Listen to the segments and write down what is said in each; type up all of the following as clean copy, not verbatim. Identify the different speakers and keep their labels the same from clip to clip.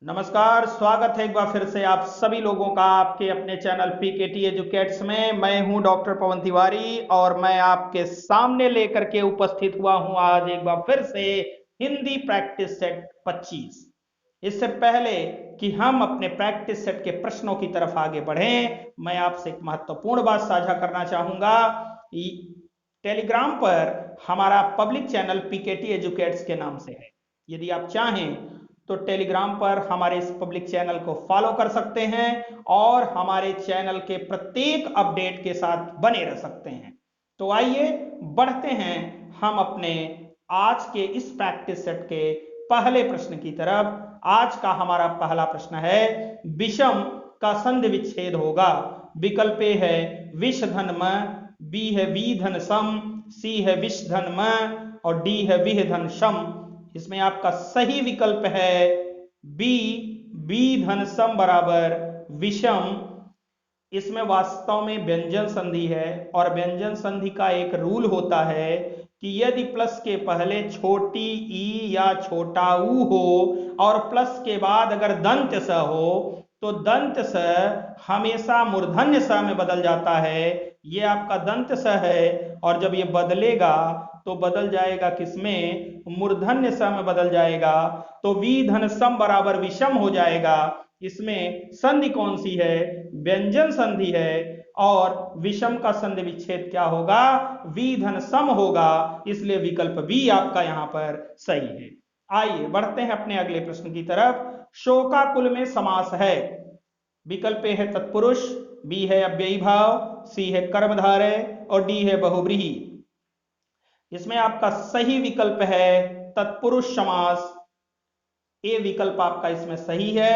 Speaker 1: नमस्कार, स्वागत है एक बार फिर से आप सभी लोगों का आपके अपने चैनल पीकेटी एजुकेट्स में। मैं हूं डॉक्टर पवन तिवारी और मैं आपके सामने लेकर के उपस्थित हुआ हूं आज एक बार फिर से हिंदी प्रैक्टिस सेट 25। इससे पहले कि हम अपने प्रैक्टिस सेट के प्रश्नों की तरफ आगे बढ़ें, मैं आपसे एक महत्वपूर्ण बात साझा करना चाहूंगा। टेलीग्राम पर हमारा पब्लिक चैनल पीकेटी एजुकेट्स के नाम से है। यदि आप चाहें तो टेलीग्राम पर हमारे इस पब्लिक चैनल को फॉलो कर सकते हैं और हमारे चैनल के प्रत्येक अपडेट के साथ बने रह सकते हैं। तो आइए बढ़ते हैं हम अपने आज के इस प्रैक्टिस सेट के पहले प्रश्न की तरफ। आज का हमारा पहला प्रश्न है, विषम का संधि विच्छेद होगा। विकल्प ए है विष धन म, बी है वी धन सम, सी है विष धन म और डी है विह धन शम। इसमें आपका सही विकल्प है बी, बी धन सम बराबर विषम। इसमें वास्तव में व्यंजन संधि है और व्यंजन संधि का एक रूल होता है कि यदि प्लस के पहले छोटी ई या छोटा ऊ हो और प्लस के बाद अगर दंत स हो तो दंत स हमेशा मूर्धन्य स में बदल जाता है। ये आपका दंत स है और जब ये बदलेगा तो बदल जाएगा किसमें? मूर्धन्य स में बदल जाएगा। तो वी धन सम बराबर विषम हो जाएगा। इसमें संधि कौन सी है? व्यंजन संधि है और विषम का संधि विच्छेद क्या होगा? वी धन सम होगा। इसलिए विकल्प बी आपका यहां पर सही है। आइए बढ़ते हैं अपने अगले प्रश्न की तरफ। शोकाकुल में समास है। विकल्प ए है तत्पुरुष, बी है अव्ययी भाव, सी है कर्मधारय और डी है बहुव्रीहि। इसमें आपका सही विकल्प है तत्पुरुष समास। ए विकल्प आपका इसमें सही है।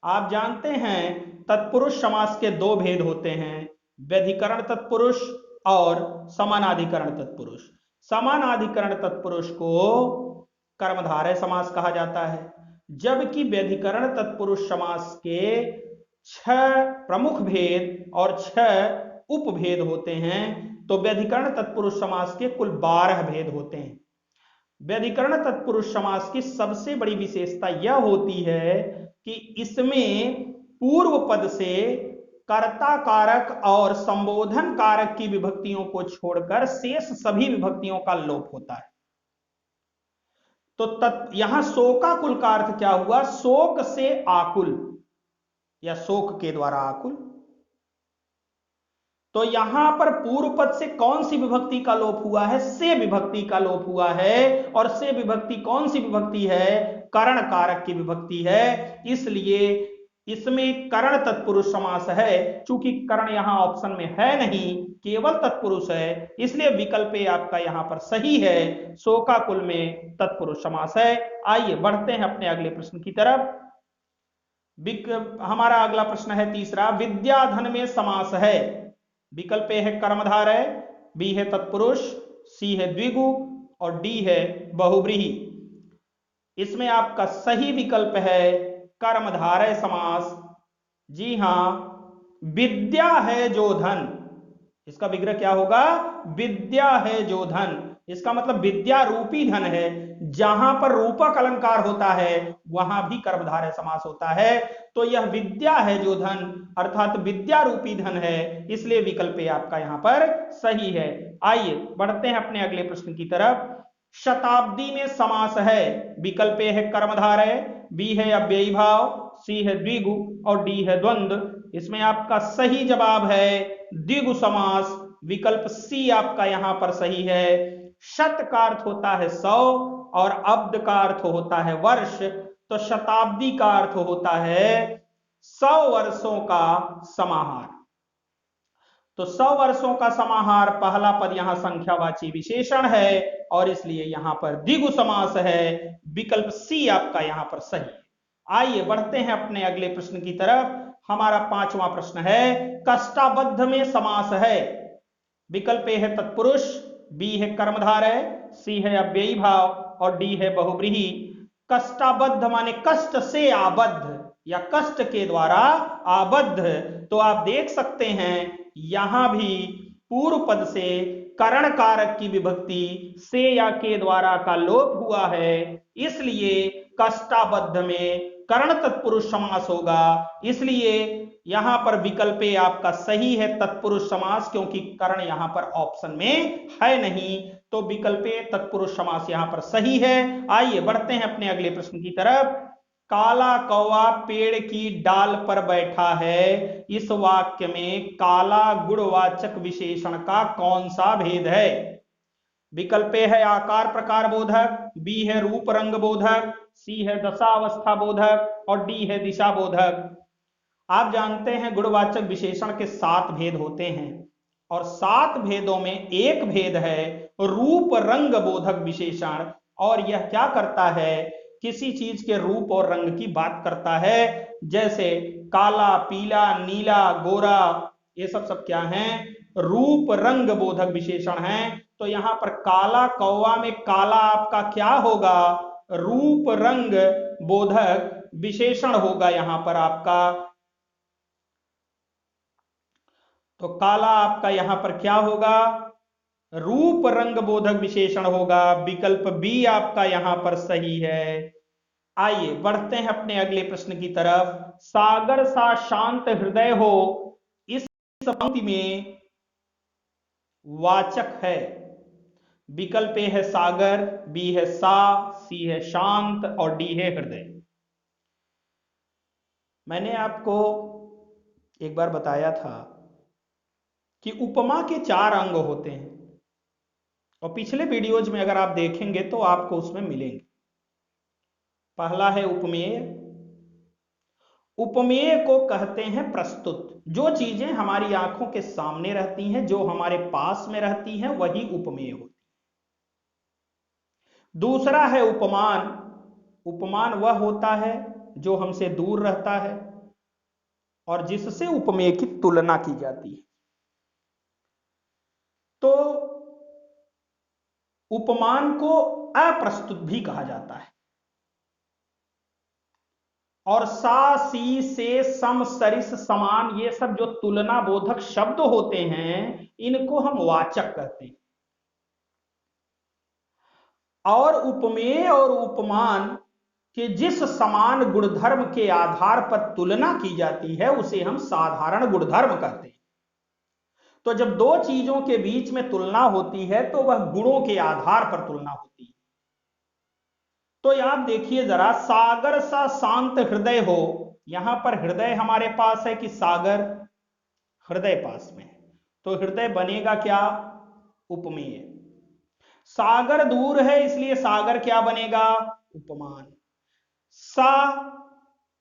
Speaker 1: आप जानते हैं तत्पुरुष समास के दो भेद होते हैं, व्यधिकरण तत्पुरुष और समानाधिकरण तत्पुरुष। समानाधिकरण तत्पुरुष को कर्मधारय समास कहा जाता है, जबकि व्यधिकरण तत्पुरुष समास के 6 प्रमुख भेद और 6 उपभेद होते हैं। तो व्यधिकरण तत्पुरुष समास के कुल 12 भेद होते हैं। व्यधिकरण तत्पुरुष समास की सबसे बड़ी विशेषता यह होती है कि इसमें पूर्व पद से कर्ता कारक और संबोधन कारक की विभक्तियों को छोड़कर शेष सभी विभक्तियों का लोप होता है। तो यहां शोकाकुल का अर्थ क्या हुआ? शोक से आकुल या शोक के द्वारा आकुल। तो यहां पर पूर्व पद से कौन सी विभक्ति का लोप हुआ है? से विभक्ति का लोप हुआ है। और से विभक्ति कौन सी विभक्ति है? करण कारक की विभक्ति है। इसलिए इसमें करण तत्पुरुष समास है। चूंकि करण यहां ऑप्शन में है नहीं, केवल तत्पुरुष है, इसलिए विकल्प ए आपका यहां पर सही है। शोकाकुल में तत्पुरुष समास है। आइए बढ़ते हैं अपने अगले प्रश्न की तरफ। हमारा अगला प्रश्न है तीसरा, विद्याधन में समास है। विकल्प ए है कर्मधारय, बी है तत्पुरुष, सी है द्विगु और डी है बहुव्रीहि। इसमें आपका सही विकल्प है कर्मधारय समास। जी हां, विद्या है जो धन, इसका विग्रह क्या होगा? विद्या है जो धन। इसका मतलब विद्या रूपी धन है। जहां पर रूपक अलंकार होता है वहां भी कर्मधारय समास होता है। तो यह विद्या है जो धन अर्थात विद्या रूपी धन है, इसलिए विकल्प ए आपका यहां पर सही है। आइए बढ़ते हैं अपने अगले प्रश्न की तरफ। शताब्दी में समास है। विकल्प ए है कर्मधारय, बी है अव्ययी भाव, सी है द्विगु और डी है द्वंद्व। इसमें आपका सही जवाब है द्विगु समास। विकल्प सी आपका यहां पर सही है। शत का अर्थ होता है 100 और अब्द का अर्थ होता है वर्ष। तो शताब्दी का अर्थ होता है 100 वर्षों का समाहार। तो 100 वर्षों का समाहार पहला पद यहां संख्यावाची विशेषण है और इसलिए यहां पर द्विगु समास है। विकल्प सी आपका यहां पर सही है। आइए बढ़ते हैं अपने अगले प्रश्न की तरफ। हमारा पांचवा प्रश्न है, कष्टाबद्ध में समास है। विकल्प ए है तत्पुरुष, बी है कर्मधारय, सी है अव्ययी भाव और डी है बहुव्रीहि। कष्टाबद्ध माने कष्ट से आबद्ध या कष्ट के द्वारा आबद्ध। तो आप देख सकते हैं यहां भी पूर्व पद से करण कारक की विभक्ति से या के द्वारा का लोप हुआ है, इसलिए कष्टाबद्ध में कर्ण तत्पुरुष समास होगा, इसलिए यहां पर विकल्प ए आपका सही है तत्पुरुष समास, क्योंकि कर्ण यहां पर ऑप्शन में है नहीं, तो विकल्प ए तत्पुरुष समास यहां पर सही है। आइए बढ़ते हैं अपने अगले प्रश्न की तरफ। काला कौवा पेड़ की डाल पर बैठा है, इस वाक्य में काला गुणवाचक विशेषण का कौन सा भेद है? विकल्प ए है आकार प्रकार बोधक, बी है रूप रंग बोधक, सी है दशावस्था बोधक और डी है दिशा बोधक। आप जानते हैं गुणवाचक विशेषण के 7 भेद होते हैं और 7 भेदों में एक भेद है रूप रंग बोधक विशेषण, और यह क्या करता है? किसी चीज के रूप और रंग की बात करता है, जैसे काला, पीला, नीला, गोरा, ये सब क्या हैं? रूप रंग बोधक विशेषण हैं। तो यहां पर काला कौवा में काला आपका क्या होगा? रूप रंग बोधक विशेषण होगा यहां पर आपका। तो काला आपका यहां पर क्या होगा? रूप रंग बोधक विशेषण होगा। विकल्प बी आपका यहां पर सही है। आइए बढ़ते हैं अपने अगले प्रश्न की तरफ। सागर सा शांत हृदय हो, इस पंक्ति में वाचक है। विकल्प ए है सागर, बी है सा, सी है शांत और डी है हृदय। मैंने आपको एक बार बताया था कि उपमा के 4 अंग होते हैं और पिछले वीडियोज में अगर आप देखेंगे तो आपको उसमें मिलेंगे। पहला है उपमेय। उपमेय को कहते हैं प्रस्तुत, जो चीजें हमारी आंखों के सामने रहती हैं, जो हमारे पास में रहती हैं, वही उपमेय होती है। दूसरा है उपमान। उपमान वह होता है जो हमसे दूर रहता है और जिससे उपमेय की तुलना की जाती है। तो उपमान को अप्रस्तुत भी कहा जाता है। और सा, सी, से, सम, सरिस, समान, ये सब जो तुलना बोधक शब्द होते हैं, इनको हम वाचक कहते हैं। और उपमेय और उपमान के जिस समान गुणधर्म के आधार पर तुलना की जाती है, उसे हम साधारण गुणधर्म कहते हैं। तो जब दो चीजों के बीच में तुलना होती है तो वह गुणों के आधार पर तुलना होती है। तो आप देखिए जरा, सागर सा शांत हृदय हो, यहां पर हृदय हमारे पास है कि सागर? हृदय पास में है, तो हृदय बनेगा क्या? उपमेय। सागर दूर है, इसलिए सागर क्या बनेगा? उपमान। सा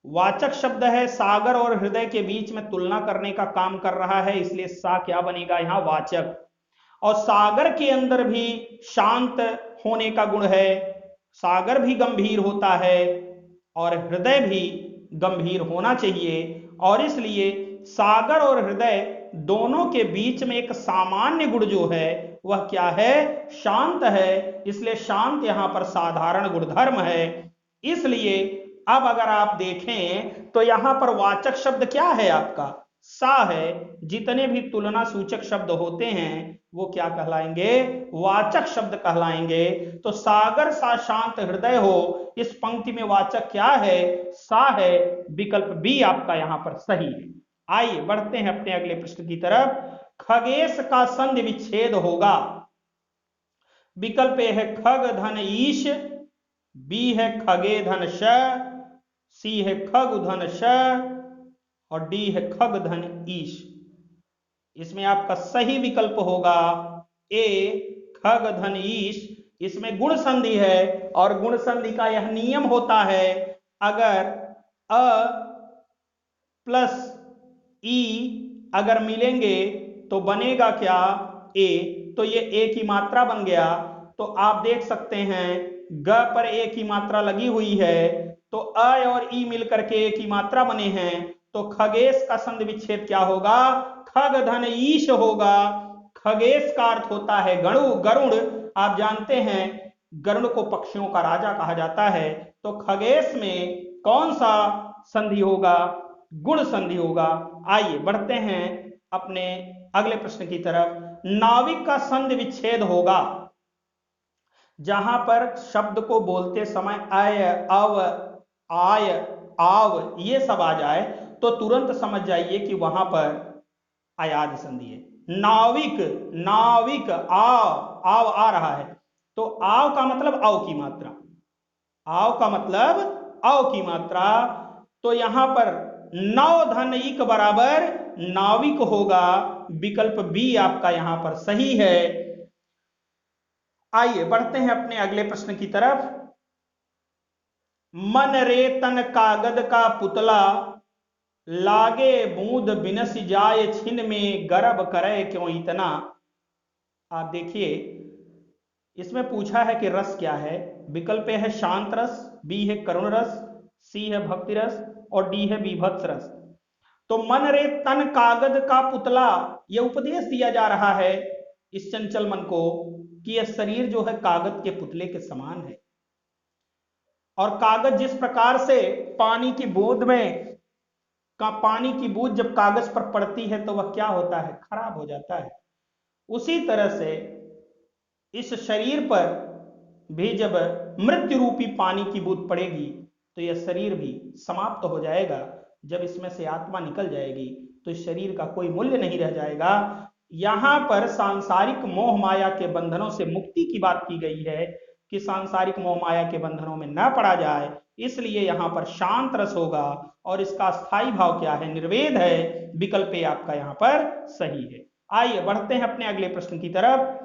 Speaker 1: वाचक शब्द है, सागर और हृदय के बीच में तुलना करने का काम कर रहा है, इसलिए सा क्या बनेगा यहां? वाचक। और सागर के अंदर भी शांत होने का गुण है, सागर भी गंभीर होता है और हृदय भी गंभीर होना चाहिए, और इसलिए सागर और हृदय दोनों के बीच में एक सामान्य गुण जो है वह क्या है? शांत है, इसलिए शांत यहां पर साधारण गुणधर्म है। इसलिए अब अगर आप देखें तो यहां पर वाचक शब्द क्या है आपका? सा है। जितने भी तुलना सूचक शब्द होते हैं वो क्या कहलाएंगे? वाचक शब्द कहलाएंगे। तो सागर सा शांत हृदय हो, इस पंक्ति में वाचक क्या है? सा है। विकल्प बी आपका यहां पर सही है। आइए बढ़ते हैं अपने अगले प्रश्न की तरफ। खगेश का संधि विच्छेद होगा। विकल्प ए है खग धन ईश, बी है खगे धन श, सी है खग धन श और डी है खग धन ईश। इसमें आपका सही विकल्प होगा ए, खग धन ईश। इसमें गुण संधि है और गुण संधि का यह नियम होता है, अगर अ प्लस ई अगर मिलेंगे तो बनेगा क्या? ए। तो ये ए की मात्रा बन गया। तो आप देख सकते हैं ग पर ए की मात्रा लगी हुई है, तो अ और ई मिलकर के ए की मात्रा बने हैं। तो खगेश का संधि विच्छेद क्या होगा? खग धन ईश होगा। खगेश का अर्थ होता है गरुड़। आप जानते हैं गरुड़ को पक्षियों का राजा कहा जाता है। तो खगेश में कौन सा संधि होगा? गुण संधि होगा। आइए बढ़ते हैं अपने अगले प्रश्न की तरफ। नाविक का संधि विच्छेद होगा जहां पर शब्द को बोलते समय अय, अव, आय, आव ये सब आ जाए तो तुरंत समझ जाइए कि वहां पर अयाद संधि है। नाविक, नाविक, आव, आव आ रहा है तो आव का मतलब अव की मात्रा, आव का मतलब अव की मात्रा, तो यहां पर नौ धन इक बराबर नाविक होगा। विकल्प बी आपका यहां पर सही है। आइए बढ़ते हैं अपने अगले प्रश्न की तरफ। मन रे तन कागद का पुतला, लागे बूंद बिनस जाए छिन में, गर्भ करे क्यों इतना। आप देखिए इसमें पूछा है कि रस क्या है। विकल्प है शांत रस, बी है करुण रस, सी है भक्ति रस और डी है बीभत्स रस। तो मन रे तन कागद का पुतला, यह उपदेश दिया जा रहा है इस चंचल मन को कि यह शरीर जो है कागज के पुतले के समान है, और कागज जिस प्रकार से पानी की बूंद में पानी की बूंद जब कागज पर पड़ती है तो वह क्या होता है, खराब हो जाता है। उसी तरह से इस शरीर पर भी जब मृत्यु रूपी पानी की बूंद पड़ेगी तो यह शरीर भी समाप्त हो जाएगा। जब इसमें से आत्मा निकल जाएगी तो इस शरीर का कोई मूल्य नहीं रह जाएगा। यहां पर सांसारिक मोह माया के बंधनों से मुक्ति की बात की गई है कि सांसारिक मोह माया के बंधनों में न पड़ा जाए, इसलिए यहां पर शांत रस होगा। और इसका स्थायी भाव क्या है, निर्वेद है। विकल्प ए आपका यहां पर सही है। आइए बढ़ते हैं अपने अगले प्रश्न की तरफ।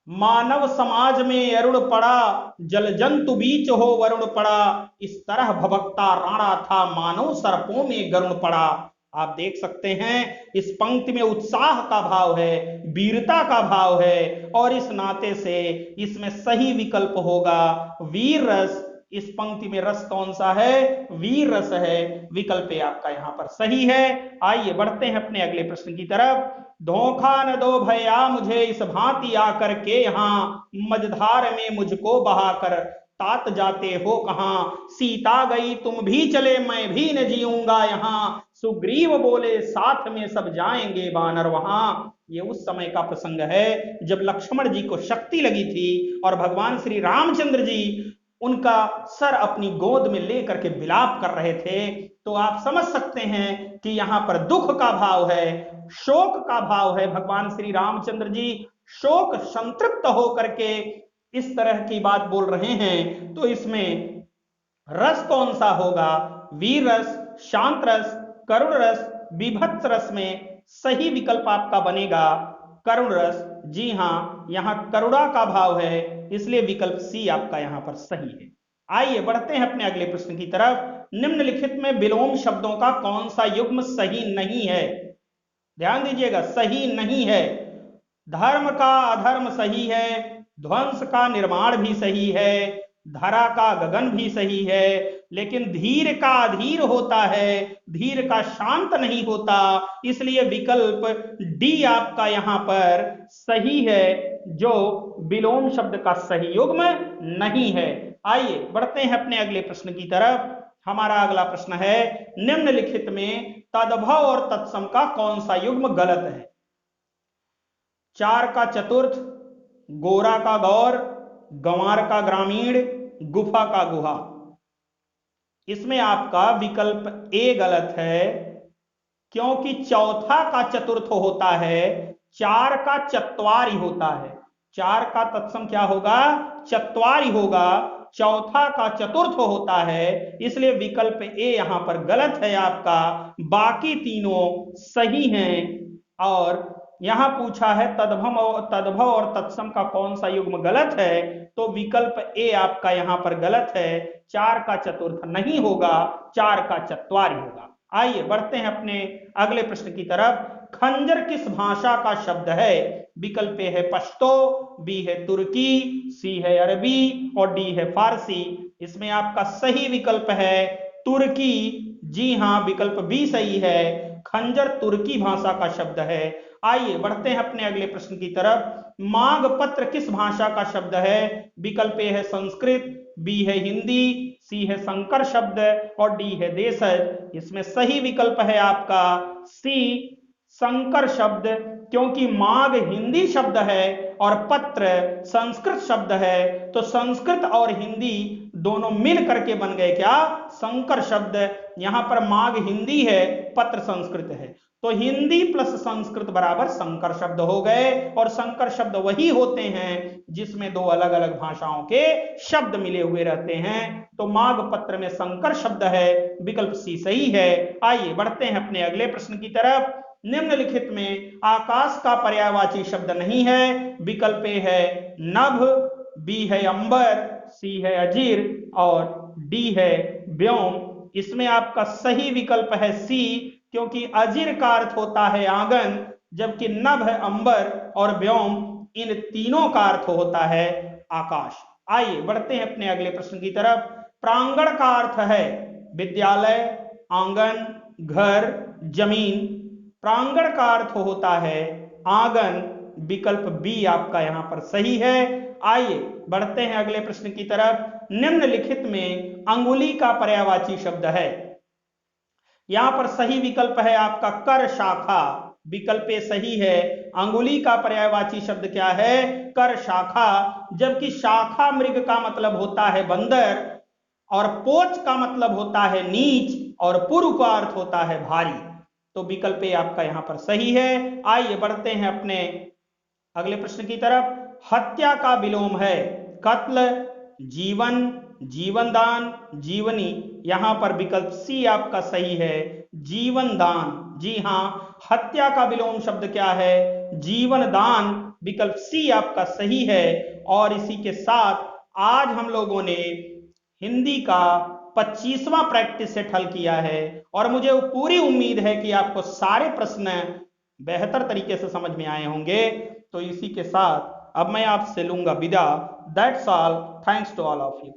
Speaker 1: मानव समाज में अरुण पड़ा, जल जंतु बीच हो वरुण पड़ा, इस तरह भभकता राणा था, मानव सर्पों में गरुण पड़ा। आप देख सकते हैं इस पंक्ति में उत्साह का भाव है, वीरता का भाव है, और इस नाते से इसमें सही विकल्प होगा वीर रस। इस पंक्ति में रस कौन सा है, वीर रस है। विकल्प आपका यहां पर सही है। आइए बढ़ते हैं अपने अगले प्रश्न की तरफ। धोखा न दो भैया मुझे इस भांति आकर के यहाँ, मझधार में मुझको बहाकर तात जाते हो कहां, सीता गई तुम भी चले मैं भी न जीऊंगा यहाँ, सुग्रीव बोले साथ में सब जाएंगे बानर वहां। ये उस समय का प्रसंग है जब लक्ष्मण जी को शक्ति लगी थी और भगवान श्री रामचंद्र जी उनका सर अपनी गोद में लेकर के विलाप कर रहे थे। तो आप समझ सकते हैं कि यहां पर दुख का भाव है, शोक का भाव है। भगवान श्री रामचंद्र जी शोक संतृप्त होकर के इस तरह की बात बोल रहे हैं। तो इसमें रस कौन सा होगा, वीर रस, शांत रस, करुण रस, बीभत्स रस में सही विकल्प आपका बनेगा करुण रस। जी हां, यहां करुणा का भाव है, इसलिए विकल्प सी आपका यहां पर सही है। आइए बढ़ते हैं अपने अगले प्रश्न की तरफ। निम्नलिखित में विलोम शब्दों का कौन सा युग्म सही नहीं है। ध्यान दीजिएगा, सही नहीं है। धर्म का अधर्म सही है, ध्वंस का निर्माण भी सही है, धरा का गगन भी सही है, लेकिन धीर का अधीर होता है, धीर का शांत नहीं होता। इसलिए विकल्प डी आपका यहां पर सही है, जो विलोम शब्द का सही युग्म नहीं है। आइए बढ़ते हैं अपने अगले प्रश्न की तरफ। हमारा अगला प्रश्न है, निम्नलिखित में तद्भव और तत्सम का कौन सा युग्म गलत है। चार का चतुर्थ, गोरा का गौर, गंवार का ग्रामीण, गुफा का गुहा। इसमें आपका विकल्प ए गलत है, क्योंकि चौथा का चतुर्थ होता है, चार का चत्वारी होता है। चार का तत्सम क्या होगा, चत्वारी होगा, चौथा का चतुर्थ होता है। इसलिए विकल्प ए यहां पर गलत है आपका, बाकी तीनों सही हैं। और यहां पूछा है तद्भव और तत्सम का कौन सा युग्म गलत है, तो विकल्प ए आपका यहां पर गलत है। चार का चतुर्थ नहीं होगा, चार का चत्वारी होगा। आइए बढ़ते हैं अपने अगले प्रश्न की तरफ। खंजर किस भाषा का शब्द है। विकल्प ए है पश्तो, बी है तुर्की, सी है अरबी और डी है फारसी। इसमें आपका सही विकल्प है तुर्की। जी हां, विकल्प बी सही है, खंजर तुर्की भाषा का शब्द है। आइए बढ़ते हैं अपने अगले प्रश्न की तरफ। मांग पत्र किस भाषा का शब्द है। विकल्प ए है संस्कृत, बी है हिंदी, सी है संकर शब्द और डी है देशज। इसमें सही विकल्प है आपका सी, संकर शब्द, क्योंकि मांग हिंदी शब्द है और पत्र संस्कृत शब्द है। तो संस्कृत और हिंदी दोनों मिल करके बन गए क्या, संकर शब्द। यहां पर माघ हिंदी है, पत्र संस्कृत है, तो हिंदी प्लस संस्कृत बराबर संकर शब्द हो गए। और संकर शब्द वही होते हैं जिसमें दो अलग अलग भाषाओं के शब्द मिले हुए रहते हैं। तो माघ पत्र में संकर शब्द है, विकल्प सी सही है। आइए बढ़ते हैं अपने अगले प्रश्न की तरफ। निम्नलिखित में आकाश का पर्यायवाची शब्द नहीं है। विकल्प ए है नभ, बी है अंबर, सी है अजीर और डी है व्योम। इसमें आपका सही विकल्प है सी, क्योंकि अजीर का अर्थ होता है आंगन, जबकि नभ है अंबर और व्योम इन तीनों का अर्थ होता है आकाश। आइए बढ़ते हैं अपने अगले प्रश्न की तरफ। प्रांगण का अर्थ है विद्यालय, आंगन, घर, जमीन। प्रांगण का अर्थ होता है आंगन, विकल्प बी आपका यहां पर सही है। आइए बढ़ते हैं अगले प्रश्न की तरफ। निम्नलिखित में अंगुली का पर्यायवाची शब्द है। यहां पर सही विकल्प है आपका कर शाखा, विकल्प ए सही है। अंगुली का पर्यायवाची शब्द क्या है, कर शाखा, जबकि शाखा मृग का मतलब होता है बंदर और पोच का मतलब होता है नीच और पुरु का अर्थ होता है भारी। तो विकल्प ए आपका यहां पर सही है। आइए बढ़ते हैं अपने अगले प्रश्न की तरफ। हत्या का विलोम है कत्ल, जीवन, जीवनदान, जीवनी। यहां पर विकल्प सी आपका सही है, जीवन दान। जी हां, हत्या का विलोम शब्द क्या है, जीवन दान। विकल्प सी आपका सही है। और इसी के साथ आज हम लोगों ने हिंदी का 25वां प्रैक्टिस सेट हल किया है और मुझे पूरी उम्मीद है कि आपको सारे प्रश्न बेहतर तरीके से समझ में आए होंगे। तो इसी के साथ अब मैं आपसे लूंगा विदा। That's all, thanks to all of you.